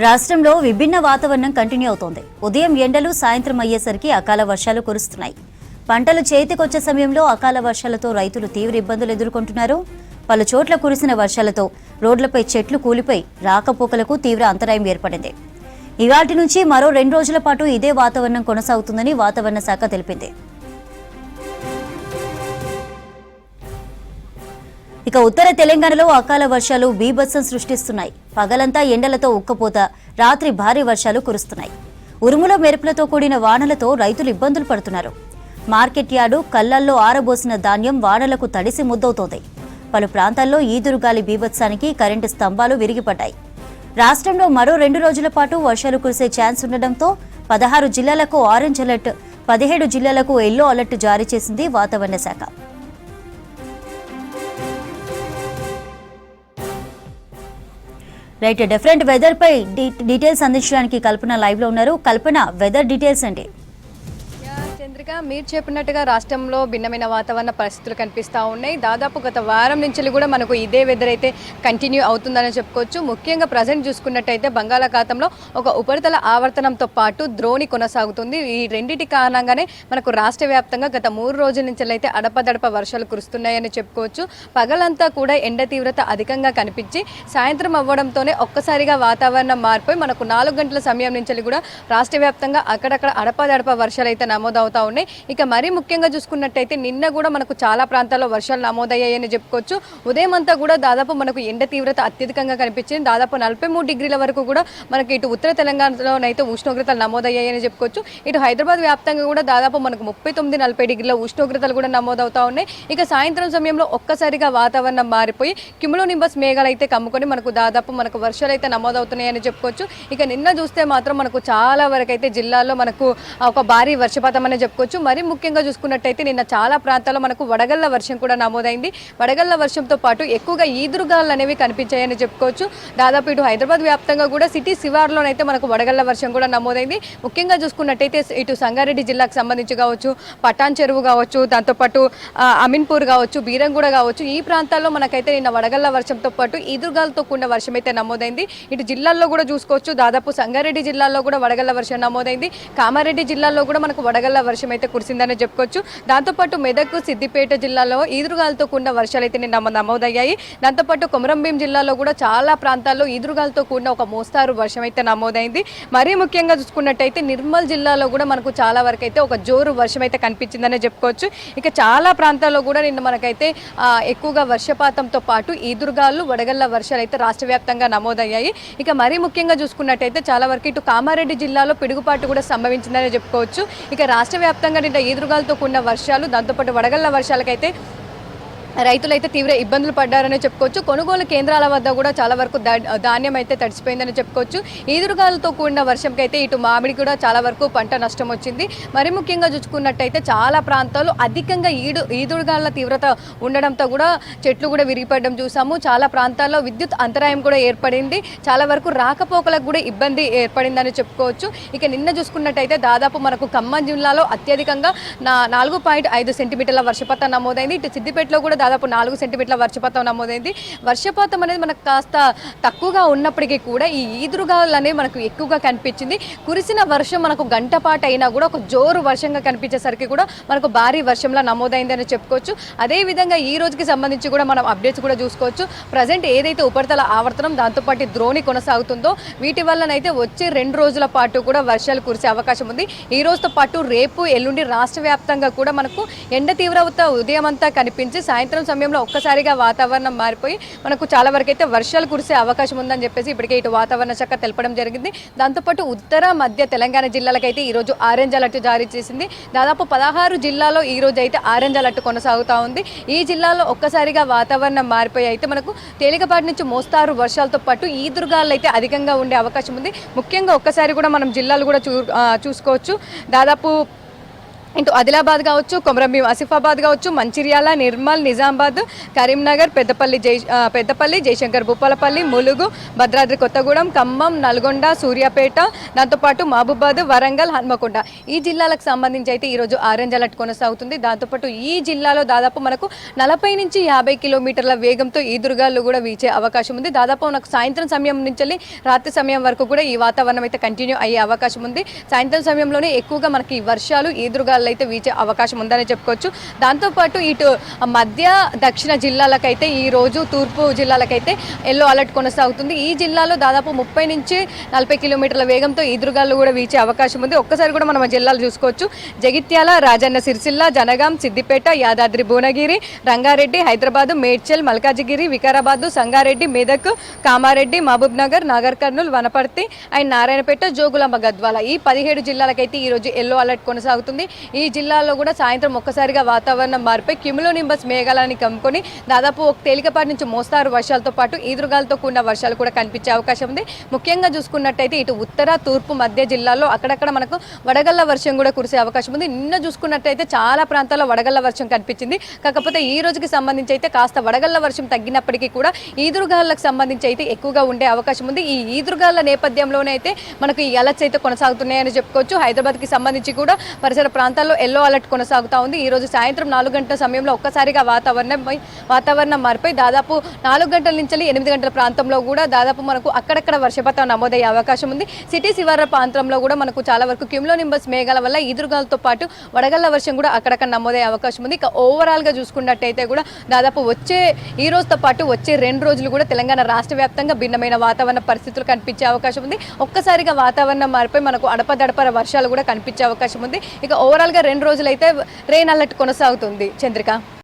రాష్ట్రంలో విభిన్న వాతావరణం కంటిన్యూ అవుతోంది. ఉదయం ఎండలు, సాయంత్రం అయ్యేసరికి అకాల వర్షాలు కురుస్తున్నాయి. పంటలు చేతికొచ్చే సమయంలో అకాల వర్షాలతో రైతులు తీవ్ర ఇబ్బందులు ఎదుర్కొంటున్నారు. పలు చోట్ల కురిసిన వర్షాలతో రోడ్లపై చెట్లు కూలిపోయి రాకపోకలకు తీవ్ర అంతరాయం ఏర్పడింది. ఇవాటి నుంచి మరో 2 రోజుల పాటు ఇదే వాతావరణం కొనసాగుతుందని వాతావరణ శాఖ తెలిపింది. ఇక ఉత్తర తెలంగాణలో అకాల వర్షాలు బీభత్సం సృష్టిస్తున్నాయి. పగలంతా ఎండలతో ఉక్కపోత, రాత్రి భారీ వర్షాలు కురుస్తున్నాయి. ఉరుముల మెరుపులతో కూడిన వానలతో రైతులు ఇబ్బందులు పడుతున్నారు. మార్కెట్ యార్డు, కళ్లల్లో ఆరబోసిన ధాన్యం వానలకు తడిసి ముద్దవుతోంది. పలు ప్రాంతాల్లో ఈదురుగాలి బీభత్సానికి కరెంటు స్తంభాలు విరిగిపడ్డాయి. రాష్ట్రంలో మరో 2 రోజుల పాటు వర్షాలు కురిసే ఛాన్స్ ఉండడంతో 16 జిల్లాలకు ఆరెంజ్ అలర్ట్, 17 జిల్లాలకు ఎల్లో అలర్ట్ జారీ చేసింది వాతావరణ శాఖ. రైట్, డిఫరెంట్ వెదర్ పై డీటెయిల్స్ అందించడానికి కల్పన లైవ్ లో ఉన్నారు. కల్పన, వెదర్ డీటెయిల్స్ అండి. చంద్రిక, మీరు చెప్పినట్టుగా రాష్ట్రంలో భిన్నమైన వాతావరణ పరిస్థితులు కనిపిస్తూ ఉన్నాయి. దాదాపు గత వారం నుంచి కూడా మనకు ఇదే వెదర్ అయితే కంటిన్యూ అవుతుందని చెప్పుకోవచ్చు. ముఖ్యంగా ప్రజెంట్ చూసుకున్నట్టయితే బంగాళాఖాతంలో ఒక ఉపరితల ఆవర్తనంతో పాటు ద్రోణి కొనసాగుతుంది. ఈ రెండింటి కారణంగానే మనకు రాష్ట్ర వ్యాప్తంగా గత 3 రోజుల నుంచి అయితే అడపదడప వర్షాలు కురుస్తున్నాయని చెప్పుకోవచ్చు. పగలంతా కూడా ఎండ తీవ్రత అధికంగా కనిపించి సాయంత్రం అవ్వడంతోనే ఒక్కసారిగా వాతావరణం మారిపోయి మనకు 4 గంటల సమయం నుంచి కూడా రాష్ట్ర వ్యాప్తంగా అక్కడక్కడ అడపదడప వర్షాలు అయితే నమోదవుతాయి. ఇక మరీ ముఖ్యంగా చూసుకున్నట్టయితే నిన్న కూడా మనకు చాలా ప్రాంతాల్లో వర్షాలు నమోదయ్యాయని చెప్పుకోవచ్చు. ఉదయం అంతా కూడా దాదాపు మనకు ఎండ తీవ్రత అత్యధికంగా కనిపించింది. దాదాపు 43 డిగ్రీల వరకు కూడా మనకి ఇటు ఉత్తర తెలంగాణలోనైతే ఉష్ణోగ్రతలు నమోదయ్యాయని చెప్పుకోవచ్చు. ఇటు హైదరాబాద్ వ్యాప్తంగా కూడా దాదాపు మనకు 39-40 డిగ్రీల ఉష్ణోగ్రతలు కూడా నమోదవుతా ఉన్నాయి. ఇక సాయంత్రం సమయంలో ఒక్కసారిగా వాతావరణం మారిపోయి క్యుములోనింబస్ మేఘాలు అయితే కమ్ముకొని మనకు దాదాపు మనకు వర్షాలు అయితే నమోదవుతున్నాయని చెప్పుకోవచ్చు. ఇక నిన్న చూస్తే మాత్రం మనకు చాలా వరకు అయితే జిల్లాల్లో మనకు ఒక భారీ వర్షపాతం అని చెప్పుకోవచ్చు. మరి ముఖ్యంగా చూసుకున్నట్టయితే నిన్న చాలా ప్రాంతాల్లో మనకు వడగళ్ల వర్షం కూడా నమోదైంది. వడగళ్ల వర్షంతో పాటు ఎక్కువగా ఈదురుగాలు అనేవి కనిపించాయని చెప్పుకోవచ్చు. దాదాపు ఇటు హైదరాబాద్ వ్యాప్తంగా కూడా సిటీ శివార్లోనైతే మనకు వడగళ్ల వర్షం కూడా నమోదైంది. ముఖ్యంగా చూసుకున్నట్టయితే ఇటు సంగారెడ్డి జిల్లాకు సంబంధించి కావచ్చు, పటాన్ చెరువు కావచ్చు, దాంతోపాటు అమీన్పూర్ కావచ్చు, బీరంగూడ కావచ్చు, ఈ ప్రాంతాల్లో మనకైతే నిన్న వడగళ్ల వర్షంతో పాటు ఈదురుగాలతో కూడిన వర్షం అయితే నమోదైంది. ఇటు జిల్లాల్లో కూడా చూసుకోవచ్చు. దాదాపు సంగారెడ్డి జిల్లాలో కూడా వడగళ్ల వర్షం నమోదైంది. కామారెడ్డి జిల్లాలో కూడా మనకు వడగళ్ల వర్షం అయితే కురిసిందని చెప్పుకోవచ్చు. దాంతోపాటు మెదక్, సిద్దిపేట జిల్లాలో ఈదురుగాలతో కూడిన వర్షాలు అయితే నమోదయ్యాయి. దాంతోపాటు కొమరంభీం జిల్లాలో కూడా చాలా ప్రాంతాల్లో ఈదురుగాలతో కూడిన ఒక మోస్తారు వర్షం అయితే నమోదైంది. మరీ ముఖ్యంగా చూసుకున్నట్టయితే నిర్మల్ జిల్లాలో కూడా మనకు చాలా వరకు అయితే ఒక జోరు వర్షం అయితే కనిపించిందనే చెప్పుకోవచ్చు. ఇక చాలా ప్రాంతాల్లో కూడా నిన్న మనకైతే ఎక్కువగా వర్షపాతంతో పాటు ఈదురుగాలు, వడగళ్ల వర్షాలు అయితే రాష్ట్ర వ్యాప్తంగా నమోదయ్యాయి. ఇక మరీ ముఖ్యంగా చూసుకున్నట్టయితే చాలా వరకు ఇటు కామారెడ్డి జిల్లాలో పిడుగుపాటు కూడా సంభవించిందని చెప్పుకోవచ్చు. ఇక రాష్ట్ర వ్యాప్తంగా నిన్న ఈదురుగాలతో కూడిన వర్షాలు, దాంతోపాటు వడగళ్ల వర్షాలకైతే రైతులైతే తీవ్ర ఇబ్బందులు పడ్డారని చెప్పుకోవచ్చు. కొనుగోలు కేంద్రాల వద్ద కూడా చాలా వరకు ధాన్యం అయితే తడిసిపోయిందని చెప్పుకోవచ్చు. ఈదురుగాలతో కూడిన వర్షంకి అయితే ఇటు మామిడి కూడా చాలా వరకు పంట నష్టం వచ్చింది. మరి ముఖ్యంగా చూసుకున్నట్టయితే చాలా ప్రాంతాల్లో అధికంగా ఈదురుగాల తీవ్రత ఉండడంతో కూడా చెట్లు కూడా విరిగిపడడం చూసాము. చాలా ప్రాంతాల్లో విద్యుత్ అంతరాయం కూడా ఏర్పడింది. చాలా వరకు రాకపోకలకు కూడా ఇబ్బంది ఏర్పడిందని చెప్పుకోవచ్చు. ఇక నిన్న చూసుకున్నట్టయితే దాదాపు మనకు ఖమ్మం జిల్లాలో అత్యధికంగా 4.5 సెంటీమీటర్ల వర్షపాతం నమోదైంది. ఇటు సిద్దిపేటలో కూడా దాదాపు 4 సెంటీమీటర్ల వర్షపాతం నమోదైంది. వర్షపాతం అనేది మనకు కాస్త తక్కువగా ఉన్నప్పటికీ కూడా ఈ ఈదురుగాలు అనేవి మనకు ఎక్కువగా కనిపించింది. కురిసిన వర్షం మనకు గంట పాటు అయినా కూడా ఒక జోరు వర్షంగా కనిపించేసరికి కూడా మనకు భారీ వర్షంలా నమోదైందని చెప్పుకోవచ్చు. అదేవిధంగా ఈ రోజుకి సంబంధించి కూడా మనం అప్డేట్స్ కూడా చూసుకోవచ్చు. ప్రజెంట్ ఏదైతే ఉపరితల ఆవర్తనం దాంతోపాటు ద్రోణి కొనసాగుతుందో వీటి వల్లనైతే వచ్చే 2 రోజుల పాటు కూడా వర్షాలు కురిసే అవకాశం ఉంది. ఈ రోజుతో పాటు రేపు, ఎల్లుండి రాష్ట్ర వ్యాప్తంగా కూడా మనకు ఎండ తీవ్రత ఉదయం అంతా కనిపించి సాయంత్రం సమయంలో ఒక్కసారిగా వాతావరణం మారిపోయి మనకు చాలా వరకు అయితే వర్షాలు కురిసే అవకాశం ఉందని చెప్పేసి ఇప్పటికే ఇటు వాతావరణ శాఖ తెలపడం జరిగింది. దాంతోపాటు ఉత్తర మధ్య తెలంగాణ జిల్లాలకైతే ఈరోజు ఆరెంజ్ అలర్ట్ జారీ చేసింది. దాదాపు 16 జిల్లాలో ఈ రోజు అయితే ఆరెంజ్ అలర్ట్ కొనసాగుతూ ఉంది. ఈ జిల్లాలో ఒక్కసారిగా వాతావరణం మారిపోయి అయితే మనకు తేలికపాటి నుంచి మోస్తారు వర్షాలతో పాటు ఈదురుగాలు అయితే అధికంగా ఉండే అవకాశం ఉంది. ముఖ్యంగా ఒక్కసారి కూడా మనం జిల్లాలు కూడా చూసుకోవచ్చు. దాదాపు ఇటు ఆదిలాబాద్ కావచ్చు, కొమరంభీం ఆసిఫాబాద్ కావచ్చు, మంచిర్యాల, నిర్మల్, నిజామాబాద్, కరీంనగర్, పెద్దపల్లి, జయశంకర్ భూపాలపల్లి, ములుగు, భద్రాద్రి కొత్తగూడెం, ఖమ్మం, నల్గొండ, సూర్యాపేట, దాంతోపాటు మహబూబాద్, వరంగల్, హన్మకొండ ఈ జిల్లాలకు సంబంధించి అయితే ఈరోజు ఆరెంజ్ అలర్ట్ కొనసాగుతుంది. దాంతోపాటు ఈ జిల్లాలో దాదాపు మనకు 40 నుంచి 50 కిలోమీటర్ల వేగంతో ఈదురుగాలు కూడా వీచే అవకాశం ఉంది. దాదాపు మనకు సాయంత్రం సమయం నుంచి రాత్రి సమయం వరకు కూడా ఈ వాతావరణం అయితే కంటిన్యూ అయ్యే అవకాశం ఉంది. సాయంత్రం సమయంలోనే ఎక్కువగా మనకి వర్షాలు, ఈదురుగాలు అయితే వీచే అవకాశం ఉందని చెప్పుకోవచ్చు. దాంతోపాటు ఇటు మధ్య దక్షిణ జిల్లాలకైతే ఈ రోజు తూర్పు జిల్లాలకైతే ఎల్లో అలర్ట్ కొనసాగుతుంది. ఈ జిల్లాలో దాదాపు 30 నుంచి 40 కిలోమీటర్ల వేగంతో ఈదురుగాలు కూడా వీచే అవకాశం ఉంది. ఒక్కసారి కూడా మనం జిల్లాలు చూసుకోవచ్చు. జగిత్యాల, రాజన్న సిరిసిల్ల, జనగాం, సిద్దిపేట, యాదాద్రి భువనగిరి, రంగారెడ్డి, హైదరాబాద్, మేడ్చల్, మల్కాజిగిరి, వికారాబాద్, సంగారెడ్డి, మెదక్, కామారెడ్డి, మహబూబ్ నగర్, నాగర్ కర్నూల్, వనపర్తి అండ్ నారాయణపేట, జోగులాంబ, గద్వాల ఈ 17 జిల్లాలకైతే ఈ రోజు ఎల్లో అలర్ట్ కొనసాగుతుంది. ఈ జిల్లాలో కూడా సాయంత్రం ఒక్కసారిగా వాతావరణం మారిపోయి క్యుములోనింబస్ మేఘాలని కమ్ముకొని దాదాపు ఒక తేలికపాటి నుంచి మోస్తారు వర్షాలతో పాటు ఈదురుగాలతో కూడిన వర్షాలు కూడా కనిపించే అవకాశం ఉంది. ముఖ్యంగా చూసుకున్నట్టయితే ఇటు ఉత్తర, తూర్పు, మధ్య జిల్లాల్లో అక్కడక్కడ మనకు వడగళ్ల వర్షం కూడా కురిసే అవకాశం ఉంది. నిన్న చూసుకున్నట్టయితే చాలా ప్రాంతాల్లో వడగళ్ల వర్షం కనిపించింది. కాకపోతే ఈ రోజుకి సంబంధించి అయితే కాస్త వడగళ్ల వర్షం తగ్గినప్పటికీ కూడా ఈదురుగాలకు సంబంధించి అయితే ఎక్కువగా ఉండే అవకాశం ఉంది. ఈ ఈదురుగాల నేపథ్యంలోనే అయితే మనకు ఈ అలర్ట్స్ అయితే కొనసాగుతున్నాయని చెప్పుకోవచ్చు. హైదరాబాద్కి సంబంధించి కూడా పరిసర ప్రాంతాల్లో ఎల్లో అలర్ట్ కొనసాగుతా ఉంది. ఈ రోజు సాయంత్రం 4 గంటల సమయంలో ఒక్కసారిగా వాతావరణం మారిపోయి దాదాపు 4 గంటల నుంచి 8 గంటల ప్రాంతంలో కూడా దాదాపు మనకు అక్కడక్కడ వర్షపాతం నమోదయ్యే అవకాశం ఉంది. సిటీ శివార్ల ప్రాంతంలో కూడా మనకు చాలా వరకు క్యుములోనింబస్ మేఘాల వల్ల ఈదురుగాలతో పాటు వడగళ్ల వర్షం కూడా అక్కడక్కడ నమోదయ్యే అవకాశం ఉంది. ఇక ఓవరాల్గా చూసుకున్నట్టయితే కూడా దాదాపు ఈ రోజుతో పాటు వచ్చే 2 రోజులు కూడా తెలంగాణ రాష్ట్ర వ్యాప్తంగా భిన్నమైన వాతావరణ పరిస్థితులు కనిపించే అవకాశం ఉంది. ఒక్కసారిగా వాతావరణం మారిపోయి మనకు అడపదడపర వర్షాలు కూడా కనిపించే అవకాశం ఉంది. ఇక ఓవరాల్గా 2 రోజులైతే రెయిన్ అలర్ట్ కొనసాగుతుంది. చంద్రిక.